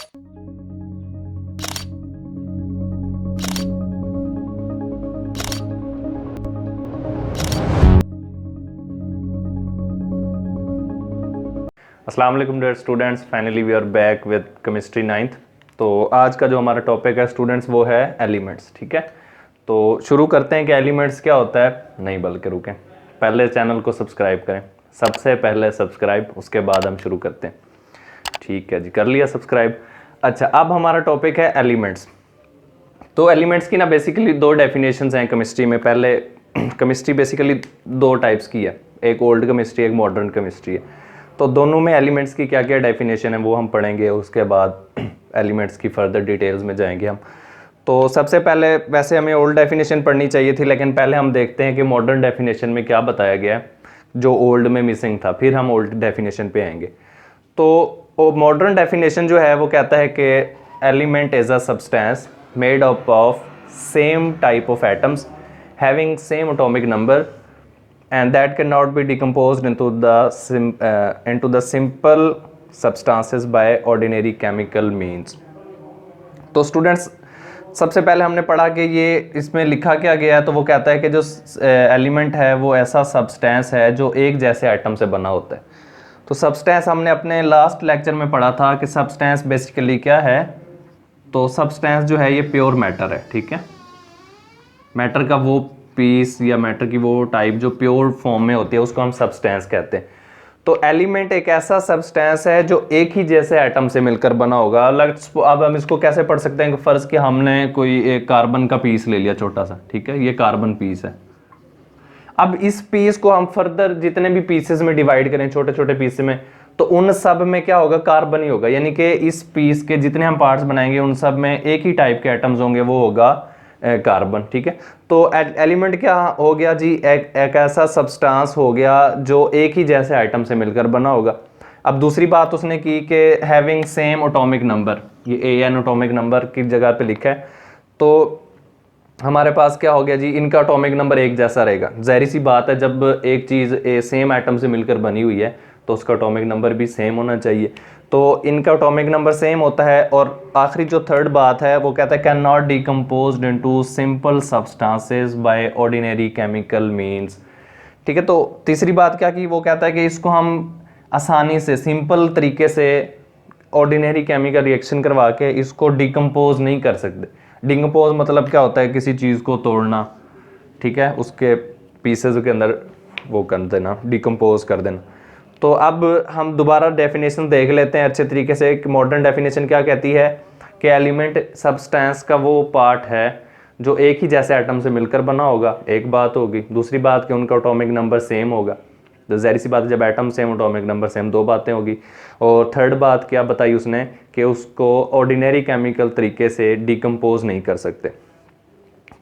अस्सलाम वालेकुम dear students, finally we are back with chemistry 9th। तो आज का जो हमारा टॉपिक है स्टूडेंट्स वो है एलिमेंट्स। ठीक है, तो शुरू करते हैं कि एलिमेंट्स क्या होता है। नहीं बल्कि रुकें, पहले चैनल को सब्सक्राइब करें, सबसे पहले सब्सक्राइब, उसके बाद हम शुरू करते हैं। ठीक है जी, कर लिया सब्सक्राइब। अच्छा, अब हमारा टॉपिक है एलिमेंट्स। तो एलिमेंट्स की ना बेसिकली दो डेफिनेशंस हैं केमिस्ट्री में। पहले केमिस्ट्री बेसिकली दो टाइप्स की है, एक ओल्ड केमिस्ट्री, एक मॉडर्न केमिस्ट्री है। तो दोनों में एलिमेंट्स की क्या क्या डेफिनेशन है वो हम पढ़ेंगे, उसके बाद एलिमेंट्स की फर्दर डिटेल्स में जाएंगे हम। तो सबसे पहले वैसे हमें ओल्ड डेफिनेशन पढ़नी चाहिए थी, लेकिन पहले हम देखते हैं कि मॉडर्न डेफिनेशन में क्या बताया गया है जो ओल्ड में मिसिंग था, फिर हम ओल्ड डेफिनेशन पे आएंगे। तो मॉडर्न डेफिनेशन जो है वो कहता है कि element is a substance made up of same type of atoms having same atomic number and that cannot be decomposed into the simple substances by ordinary chemical means। तो स्टूडेंट्स सबसे पहले हमने पढ़ा कि ये इसमें लिखा क्या गया है। तो वो कहता है कि जो एलिमेंट है वो ऐसा सब्सटेंस है जो एक जैसे आइटम से बना होता है। तो सब्सटेंस हमने अपने लास्ट लेक्चर में पढ़ा था कि सब्सटेंस बेसिकली क्या है। तो सब्सटेंस जो है ये प्योर मैटर है। ठीक है, मैटर का वो पीस या मैटर की वो टाइप जो प्योर फॉर्म में होती है उसको हम सब्सटेंस कहते हैं। तो एलिमेंट एक ऐसा सब्सटेंस है जो एक ही जैसे एटम से मिलकर बना होगा। अब हम इसको कैसे पढ़ सकते हैं कि फर्ज कि हमने कोई एक कार्बन का पीस ले लिया छोटा सा। ठीक है, ये कार्बन पीस है। अब इस पीस को हम फर्दर जितने भी पीसेस में डिवाइड करें, छोटे छोटे पीस में, तो उन सब में क्या होगा, कार्बन ही होगा। यानी कि इस पीस के जितने हम पार्ट्स बनाएंगे उन सब में एक ही टाइप के एटम्स होंगे, वो होगा कार्बन। ठीक है, तो एलिमेंट क्या हो गया जी, एक ऐसा सब्सटेंस हो गया जो एक ही जैसे आइटम से मिलकर बना होगा। अब दूसरी बात उसने की कि हैविंग सेम एटॉमिक नंबर, ये AN एटॉमिक नंबर की जगह पे लिखा है। तो हमारे पास क्या हो गया जी, इनका एटॉमिक नंबर एक जैसा रहेगा। जाहिर सी बात है, जब एक चीज़ सेम आइटम से मिलकर बनी हुई है तो उसका एटॉमिक नंबर भी सेम होना चाहिए। तो इनका एटॉमिक नंबर सेम होता है। और आखिरी जो थर्ड बात है वो कहता है can not decomposed into simple substances by ordinary chemical means. ठीक है, तो तीसरी बात क्या की, वो कहता है कि इसको हम आसानी से सिंपल तरीके से ऑर्डिनरी केमिकल रिएक्शन करवा के इसको डिकम्पोज नहीं कर सकते। डिकम्पोज मतलब क्या होता है, किसी चीज़ को तोड़ना, ठीक है, उसके पीसेस के अंदर वो कर देना, डिकम्पोज कर देना। तो अब हम दोबारा डेफिनेशन देख लेते हैं अच्छे तरीके से। मॉडर्न डेफिनेशन क्या कहती है कि एलिमेंट सब्सटेंस का वो पार्ट है जो एक ही जैसे एटम से मिलकर बना होगा, एक बात होगी। दूसरी बात कि उनका एटॉमिक नंबर सेम होगा। तो जाहिर सी बात है, जब atom same atomic number same, दो बातें होगी। और थर्ड बात क्या बताई उसने कि उसको ऑर्डिनरी केमिकल तरीके से डिकम्पोज नहीं कर सकते।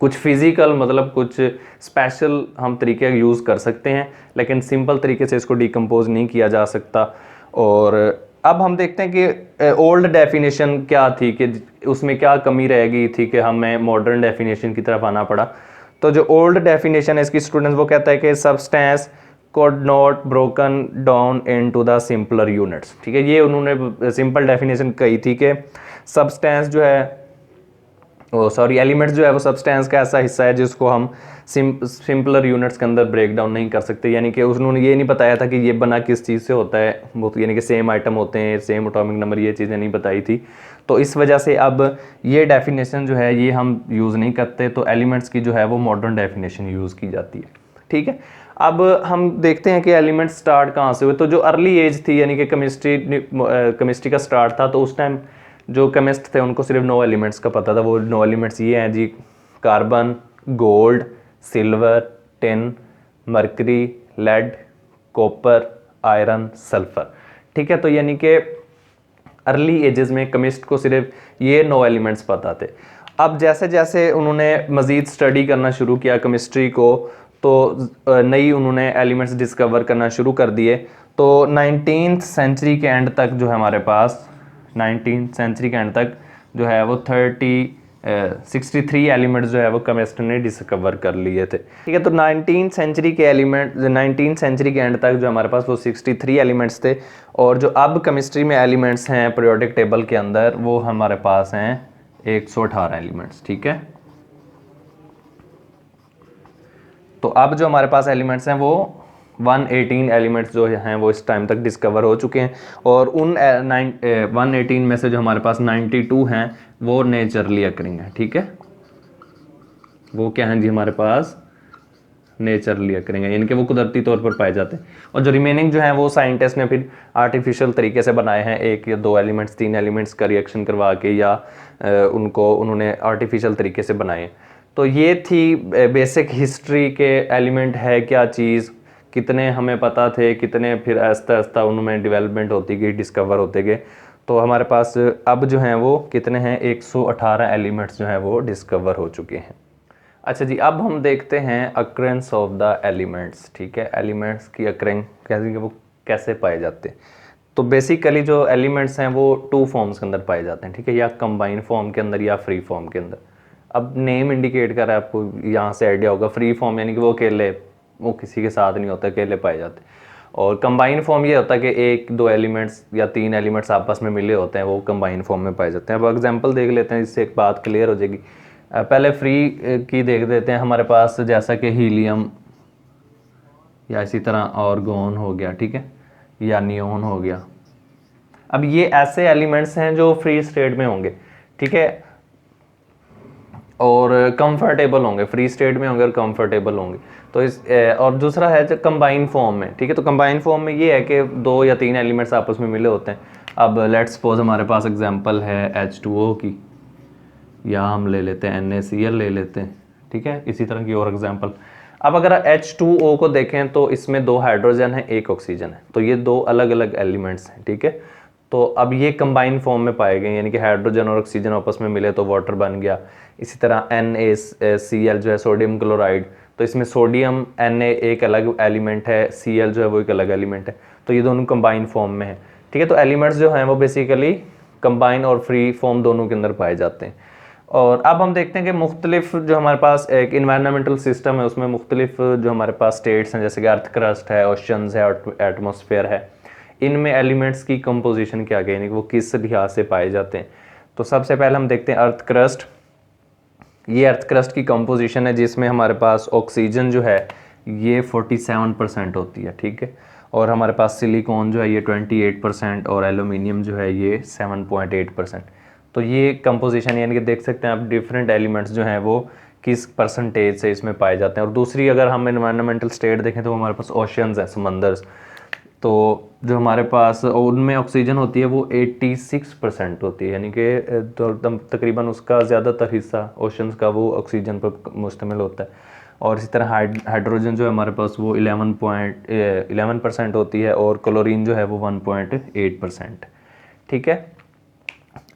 कुछ फिजिकल मतलब कुछ स्पेशल हम तरीके यूज़ कर सकते हैं, लेकिन सिंपल तरीके से इसको डिकम्पोज नहीं किया जा सकता। और अब हम देखते हैं कि ओल्ड डेफिनेशन क्या थी, कि उसमें क्या कमी रह गई थी कि हमें मॉडर्न डेफिनेशन की तरफ आना पड़ा। तो जो ओल्ड डेफिनेशन है इसकी स्टूडेंट्स, वो कहता है कि substance could not broken down into the simpler units। ठीक है, ये उन्होंने सिंपल डेफिनेशन कही थी कि सब्सटेंस जो है एलिमेंट्स जो है वो सब्सटेंस का ऐसा हिस्सा है जिसको हम सिंपलर यूनिट्स के अंदर ब्रेक डाउन नहीं कर सकते। यानी कि उन्होंने ये नहीं बताया था कि ये बना किस चीज़ से होता है, वो यानी कि सेम आइटम होते हैं, सेम एटॉमिक नंबर, ये चीज़ें नहीं बताई थी। तो इस वजह से अब ये डेफिनेशन जो है ये हम यूज़ नहीं करते। तो एलिमेंट्स की जो है वो मॉडर्न डेफिनेशन यूज़ की जाती है। ठीक है, अब हम देखते हैं कि एलिमेंट स्टार्ट कहाँ से हुए। तो जो अर्ली एज थी, यानी कि केमिस्ट्री का स्टार्ट था, तो उस टाइम जो केमिस्ट थे उनको सिर्फ 9 एलिमेंट्स का पता था। वो 9 एलिमेंट्स ये हैं जी, carbon, gold, silver, tin, mercury, lead, copper, iron, sulphur. ठीक है, तो यानी कि अर्ली एजेस में केमिस्ट को सिर्फ ये 9 एलिमेंट्स पता थे। अब जैसे जैसे उन्होंने मज़ीद स्टडी करना शुरू किया केमिस्ट्री को, तो नई उन्होंने एलिमेंट्स डिस्कवर करना शुरू कर दिए। तो 19th सेंचुरी के एंड तक जो है हमारे पास 19th सेंचुरी के एंड तक जो है वो 30 63 एलिमेंट्स जो है वो केमिस्ट्री ने डिस्कवर कर लिए थे। ठीक है, तो 19 सेंचुरी के एलिमेंट 19 सेंचुरी के एंड तक जो हमारे पास वो 63 एलिमेंट्स थे, और जो अब केमिस्ट्री में एलिमेंट्स हैं पीरियोडिक टेबल के अंदर वो हमारे पास हैं 118 एलिमेंट्स। ठीक है, तो अब जो हमारे पास एलिमेंट्स हैं वो 118 एलिमेंट्स जो हैं वो इस टाइम तक डिस्कवर हो चुके हैं, और उन 118 में से जो हमारे पास 92 हैं वो नेचुरली अकरिंग है। ठीक है, वो क्या हैं जी, हमारे पास नेचुरली अकरिंग है, यानी कि वो कुदरती तौर पर पाए जाते हैं। और जो रिमेनिंग जो हैं वो साइंटिस्ट ने फिर आर्टिफिशियल तरीके से बनाए हैं, 1 या 2 एलिमेंट्स 3 एलिमेंट्स का रिएक्शन करवा के, या उनको उन्होंने आर्टिफिशियल तरीके से बनाए हैं। तो ये थी बेसिक हिस्ट्री के एलिमेंट है क्या चीज़, कितने हमें पता थे, कितने फिर आहिस्ता आहिस्ता उनमें डेवलपमेंट होती गई, डिस्कवर होते गए। तो हमारे पास अब जो हैं वो कितने हैं, 118 एलिमेंट्स जो हैं वो डिस्कवर हो चुके हैं। अच्छा जी, अब हम देखते हैं अक्रेंस ऑफ द एलिमेंट्स। ठीक है, एलिमेंट्स की अक्रेंस कैसे, वो कैसे पाए जाते हैं। तो बेसिकली जो एलिमेंट्स हैं वो 2 फॉर्म्स के अंदर पाए जाते हैं। ठीक है, या कंबाइन फॉर्म के अंदर या फ्री फॉर्म के अंदर। अब नेम इंडिकेट कर रहा है, आपको यहाँ से आइडिया होगा। फ्री फॉर्म यानी कि वो अकेले, वो किसी के साथ नहीं होता, अकेले पाए जाते हैं। और कंबाइन फॉर्म ये होता है कि 1-2 एलिमेंट्स या 3 एलिमेंट्स आपस में मिले होते हैं, वो कंबाइन फॉर्म में पाए जाते हैं। अब एग्जांपल देख लेते हैं, इससे एक बात क्लियर हो जाएगी। पहले फ्री की देख देते हैं। हमारे पास जैसा कि हीलियम, या इसी तरह ऑर्गन हो गया, ठीक है, या नियोन हो गया। अब ये ऐसे एलिमेंट्स हैं जो फ्री स्टेट में होंगे, ठीक है, और कंफर्टेबल होंगे, फ्री स्टेट में होंगे और कंफर्टेबल होंगे। तो इस और दूसरा है जो कंबाइन फॉर्म में। ठीक है, तो कंबाइन फॉर्म में ये है कि 2 या 3 एलिमेंट्स आपस में मिले होते हैं। अब लेट्स सपोज हमारे पास एग्जांपल है H2O की, या हम ले लेते हैं NaCl ले लेते हैं। ठीक है, इसी तरह की और एग्जांपल। अब अगर H2O को देखें तो इसमें 2 हाइड्रोजन है, 1 ऑक्सीजन है, तो ये 2 अलग अलग एलिमेंट्स हैं। ठीक है, तो अब ये कंबाइन फॉर्म में पाए गए, यानी कि हाइड्रोजन और ऑक्सीजन आपस में मिले तो वाटर बन गया। इसी तरह NaCl जो है सोडियम क्लोराइड, तो इसमें सोडियम Na एक अलग एलिमेंट है, Cl जो है वो एक अलग एलिमेंट है, तो ये दोनों कंबाइन फॉर्म में है। ठीक है, तो एलिमेंट्स जो हैं वो बेसिकली कंबाइन और फ्री फॉर्म दोनों के अंदर पाए जाते हैं। और अब हम देखते हैं कि मुख्तलिफ जो हमारे पास एक इन्वायरमेंटल सिस्टम है, उसमें मुख्तलिफ जो हमारे पास स्टेट्स हैं, जैसे कि अर्थ क्रस्ट है, ओशंस है, एटमॉस्फेयर है, इनमें एलिमेंट्स की कंपोजिशन क्या है, यानी कि वो किस लिहाज से पाए जाते हैं। तो सबसे पहले हम देखते हैं अर्थ क्रस्ट। ये अर्थ क्रस्ट की कंपोजिशन है, जिसमें हमारे पास ऑक्सीजन जो है ये 47% होती है। ठीक है, और हमारे पास सिलिकॉन जो है ये 28%, और एल्यूमिनियम जो है ये 7.8%। तो ये कंपोजिशन, यानी कि देख सकते हैं आप डिफरेंट एलिमेंट्स जो हैं वो किस परसेंटेज से इसमें पाए जाते हैं। और दूसरी अगर हम एनवायरमेंटल स्टेट देखें तो हमारे पास ओशंस हैं, समंदर। तो जो हमारे पास उनमें ऑक्सीजन होती है वो 86% होती है, यानी कि तकरीबन उसका ज़्यादातर हिस्सा ओशंस का वो ऑक्सीजन पर मुश्तमिल होता है। और इसी तरह हाइड्रोजन जो है हमारे पास वो 11% होती है, और क्लोरीन जो है वो 1.8%। ठीक है,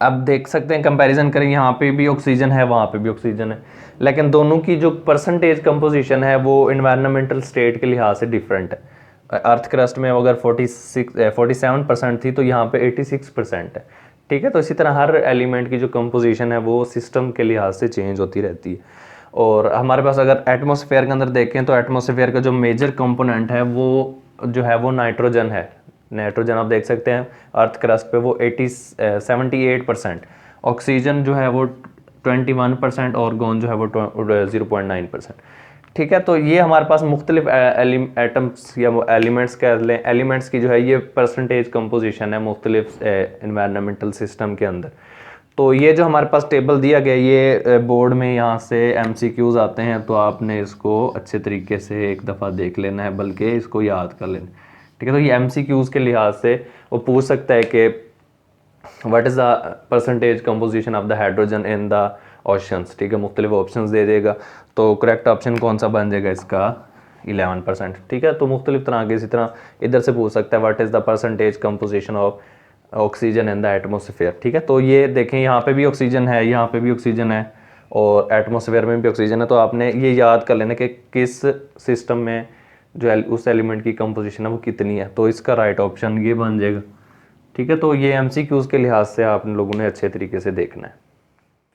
अब देख सकते हैं, कंपैरिजन करें, यहाँ पे भी ऑक्सीजन है, वहाँ पे भी ऑक्सीजन है, लेकिन दोनों की जो परसेंटेज कंपोजिशन है वो इन्वायरमेंटल स्टेट के लिहाज से डिफरेंट है। अर्थ क्रस्ट में अगर 47% थी तो यहाँ पे 86% है। ठीक है, तो इसी तरह हर एलिमेंट की जो कंपोजिशन है वो सिस्टम के लिहाज से चेंज होती रहती है। और हमारे पास अगर एटमॉस्फेयर के अंदर देखें तो एटमॉस्फेयर का जो मेजर कंपोनेंट है वो जो है वो नाइट्रोजन है। नाइट्रोजन आप देख सकते हैं अर्थ क्रस्ट पे वो 78%, ऑक्सीजन जो है वो 21%, और ऑर्गन जो है वो 0.9%। ठीक है, तो ये हमारे पास मुख्तलिफ एटम्स या एलिमेंट्स कह लें, एलिमेंट्स की जो है ये परसेंटेज कंपोजिशन है मुख्तलिफ इन्वायरमेंटल सिस्टम के अंदर। तो ये जो हमारे पास टेबल दिया गया, ये बोर्ड में यहाँ से MCQs आते हैं, तो आपने इसको अच्छे तरीके से एक दफ़ा देख लेना है, बल्कि इसको याद कर लेना। ठीक है, तो ये MCQs के लिहाज से वो पूछ सकता है कि what is the percentage composition of the hydrogen in the oceans. ठीक है, मुख्तलिफ ऑप्शंस दे देगा, तो करेक्ट ऑप्शन कौन सा बन जाएगा इसका, 11%। ठीक है, तो मुख्तलिफ तरह के, इसी तरह इधर से पूछ सकता है what is the percentage composition of oxygen in the atmosphere. ठीक है, तो ये देखें यहाँ पे भी ऑक्सीजन है, यहाँ पे भी ऑक्सीजन है, और एटमॉस्फेयर में भी ऑक्सीजन है। तो आपने ये याद कर लेना कि किस सिस्टम में जो उस एलिमेंट की कंपोजिशन है वो कितनी है, तो इसका राइट ऑप्शन ये बन जाएगा। ठीक है, तो ये MCQs के लिहाज से आप लोगों ने अच्छे तरीके से देखना है।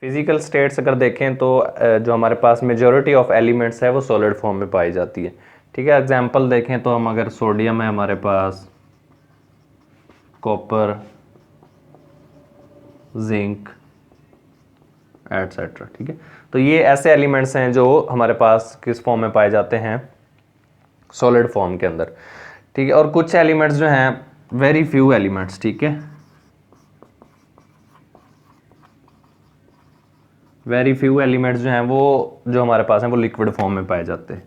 फिजिकल स्टेट्स अगर देखें तो जो हमारे पास मेजॉरिटी ऑफ एलिमेंट्स है वो सॉलिड फॉर्म में पाई जाती है, ठीक है। एग्जांपल देखें तो हम अगर सोडियम है हमारे पास, कॉपर, जिंक एटसेट्रा, ठीक है। तो ये ऐसे एलिमेंट्स हैं जो हमारे पास किस फॉर्म में पाए जाते हैं, सॉलिड फॉर्म के अंदर, ठीक है। और कुछ एलिमेंट्स जो हैं, वेरी फ्यू एलिमेंट्स, ठीक है, वेरी फ्यू एलिमेंट्स जो हैं वो जो हमारे पास हैं वो लिक्विड फॉर्म में पाए जाते हैं।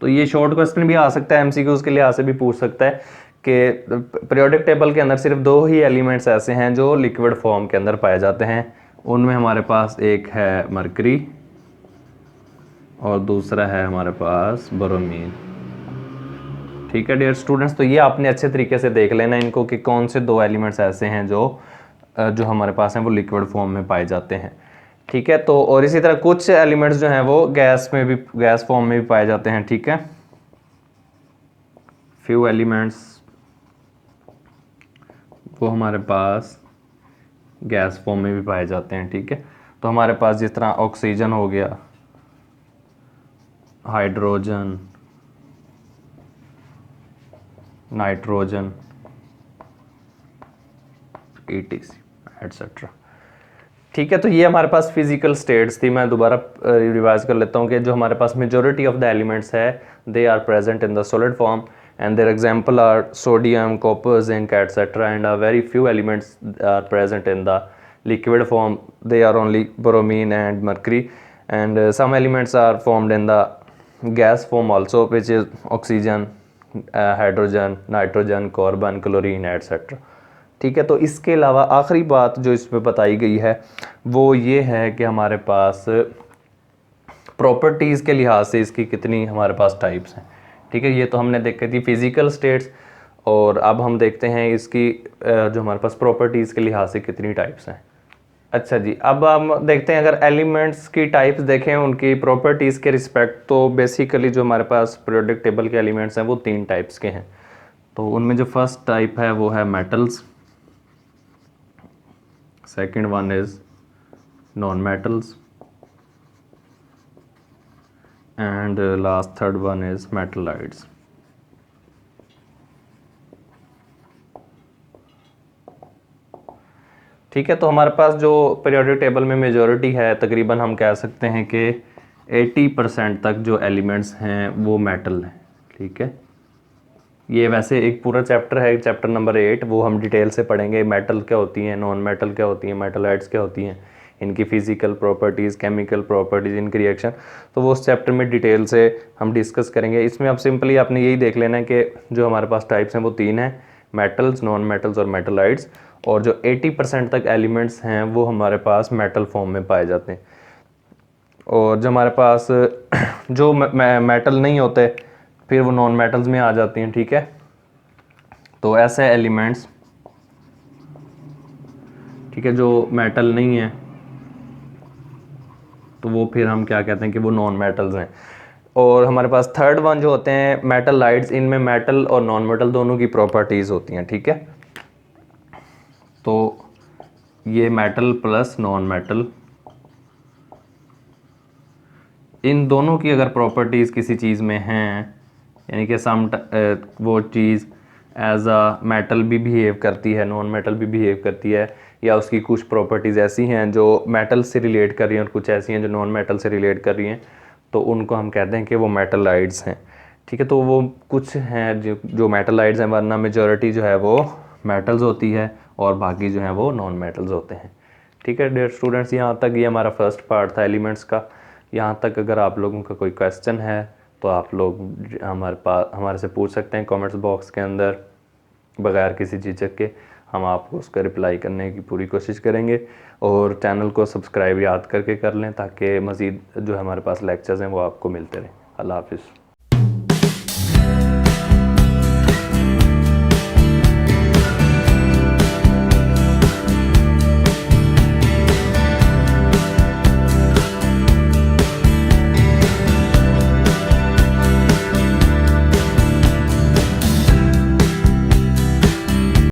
तो ये शॉर्ट क्वेश्चन भी आ सकता है, एमसीक्यूज के लिहाज से भी पूछ सकता है कि पीरियोडिक टेबल के अंदर सिर्फ 2 ही एलिमेंट्स ऐसे हैं जो लिक्विड फॉर्म के अंदर पाए जाते हैं। उनमें हमारे पास एक है मरकरी और दूसरा है हमारे पास ब्रोमीन, ठीक है डियर स्टूडेंट्स। तो ये आपने अच्छे तरीके से देख लेना इनको कि कौन से 2 एलिमेंट्स ऐसे हैं जो हमारे पास हैं वो लिक्विड फॉर्म में पाए जाते हैं, ठीक है। तो और इसी तरह कुछ एलिमेंट्स जो हैं वो गैस फॉर्म में भी पाए जाते हैं, ठीक है। फ्यू एलिमेंट्स वो हमारे पास गैस फॉर्म में भी पाए जाते हैं, ठीक है। तो हमारे पास जिस तरह ऑक्सीजन हो गया, हाइड्रोजन, नाइट्रोजन, ETC एटसेट्रा, ठीक है। तो ये हमारे पास फिजिकल स्टेट्स थी। मैं दोबारा रिवाइज कर लेता हूँ कि जो हमारे पास मेजॉरिटी ऑफ द एलिमेंट्स है they are present in the solid form and their example are sodium, copper, zinc etcetera, and very few elements are present in the liquid form. They are only bromine and mercury, and some elements are formed in the gas form also, which is oxygen, hydrogen, nitrogen, carbon, chlorine etc. ठीक है। तो इसके अलावा आखिरी बात जो इसमें बताई गई है वो ये है कि हमारे पास प्रॉपर्टीज़ के लिहाज से इसकी कितनी हमारे पास टाइप्स हैं, ठीक है। ये तो हमने देखी थी फिजिकल स्टेट्स, और अब हम देखते हैं इसकी जो हमारे पास प्रॉपर्टीज़ के लिहाज से कितनी टाइप्स हैं। अच्छा जी, अब हम देखते हैं अगर एलिमेंट्स की टाइप्स देखें उनकी प्रॉपर्टीज़ के रिस्पेक्ट, तो बेसिकली जो हमारे पास पीरियोडिक टेबल के एलिमेंट्स हैं वो 3 टाइप्स के हैं। तो उनमें जो फर्स्ट टाइप है वो है metals, second one is non metals, and last third one is metalloids. ठीक है। तो हमारे पास जो पीरियोडिक टेबल में मेजॉरिटी है, तकरीबन हम कह सकते हैं कि 80% तक जो एलिमेंट्स हैं वो मेटल हैं, ठीक है। ये वैसे एक पूरा चैप्टर है, चैप्टर नंबर 8, वो हम डिटेल से पढ़ेंगे मेटल क्या होती हैं, नॉन मेटल क्या होती हैं, मेटलाइड्स क्या होती हैं, इनकी फ़िज़िकल प्रॉपर्टीज़, केमिकल प्रॉपर्टीज़, इनकी रिएक्शन, तो वो उस चैप्टर में डिटेल से हम डिस्कस करेंगे। इसमें अब सिंपली आपने यही देख लेना है कि जो हमारे पास टाइप्स हैं वो 3 हैं, मेटल्स, नॉन मेटल्स और मेटलाइड्स, और जो 80% तक एलिमेंट्स हैं वो हमारे पास मेटल फॉर्म में पाए जाते हैं। और जो हमारे पास जो मेटल नहीं होते फिर वो नॉन मेटल्स में आ जाती हैं, ठीक है। तो ऐसे एलिमेंट्स, ठीक है, जो मेटल नहीं है तो वो फिर हम क्या कहते हैं कि वो नॉन मेटल्स हैं। और हमारे पास थर्ड वन जो होते हैं मेटलाइड्स, इनमें मेटल और नॉन मेटल दोनों की प्रॉपर्टीज़ होती हैं, ठीक है। तो ये मेटल प्लस नॉन मेटल, इन दोनों की अगर प्रॉपर्टीज़ किसी चीज़ में हैं, यानी कि वो चीज़ एज अ मेटल भी बिहेव करती है, नॉन मेटल भी बिहेव करती है, या उसकी कुछ प्रॉपर्टीज़ ऐसी हैं जो मेटल से रिलेट कर रही हैं और कुछ ऐसी हैं जो नॉन मेटल से रिलेट कर रही हैं, तो उनको हम कहते हैं कि वो मेटलाइड्स हैं, ठीक है। तो वो कुछ हैं जो मेटलाइड्स हैं, वरना मेजॉरिटी जो है वो मेटल्स होती है और बाकी जो हैं वो नॉन मेटल्स होते हैं, ठीक है डियर स्टूडेंट्स। यहाँ तक ये हमारा फर्स्ट पार्ट था एलिमेंट्स का। यहाँ तक अगर आप लोगों का कोई क्वेश्चन है तो आप लोग हमारे से पूछ सकते हैं कमेंट्स बॉक्स के अंदर, बगैर किसी झिझक के हम आपको उसका रिप्लाई करने की पूरी कोशिश करेंगे। और चैनल को सब्सक्राइब याद करके कर लें ताकि मज़ीद जो हमारे पास लेक्चर्स हैं वो आपको मिलते रहें। अल्लाह हाफिज़।